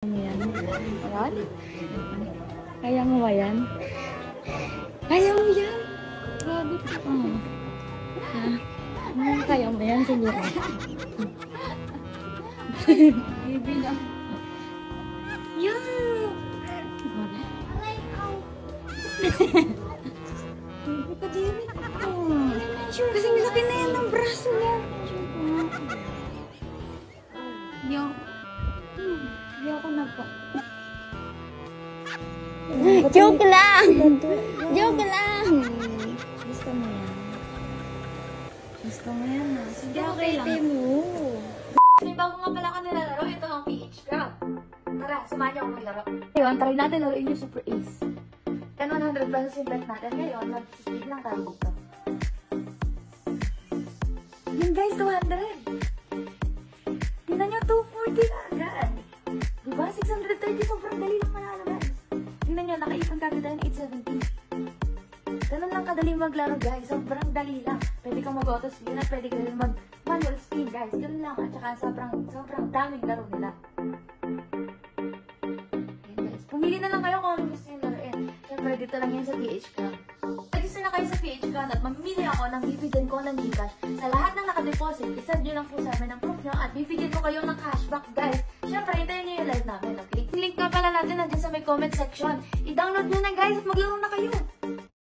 Ayan. Ayan. Kaya mo ba yan? Kaya mo yan? Grabe ka. Kaya mo yan siguro. Baby lang. Yan! Baby ka, diri ka. Kasing laki na yan ang braso niya. Hindi ako nagpa. Joke lang! Joke lang! Gusto mo yan? Gusto mo yan ha? Sige, Okay lang. pay mo. May bago nga pala ka nilalaro. Ito ang PH Grab. Tara, samahan niyo ako maglaro. Ngayon, try natin laruin yung Super Ace. 10-100 pesos yung bet natin. Ngayon, mag-speed lang tayo dito. Yun guys, 200. Tingnan nyo, 240 na agad. Diba? 630, sobrang dali lang manalo guys. Tingnan nyo, nakaipon kagad tayo ng 870. Ganun lang kadali maglaro guys. Sobrang dali lang. Pwede kang mag-auto spin at pwede ka rin mag-manual spin guys. Ganun lang. At saka sobrang daming laro nila. Ayan guys. Pumili na lang kayo kung ano gusto yung laruin. Siyempre dito lang yan sa PH Club. Register na kayo sa PH Club at mamimili ako ng bibigyan ko ng Gcash. Sa lahat ng nakadeposit, isend nyo lang po sa amin ang proof nyo at bibigyan ko kayo ng cashback guys. Siyempre, hintayin nyo yung live namin, okay? Link nga pala natin nandiyan sa may comment section. I-download nyo na guys at maglaro na kayo.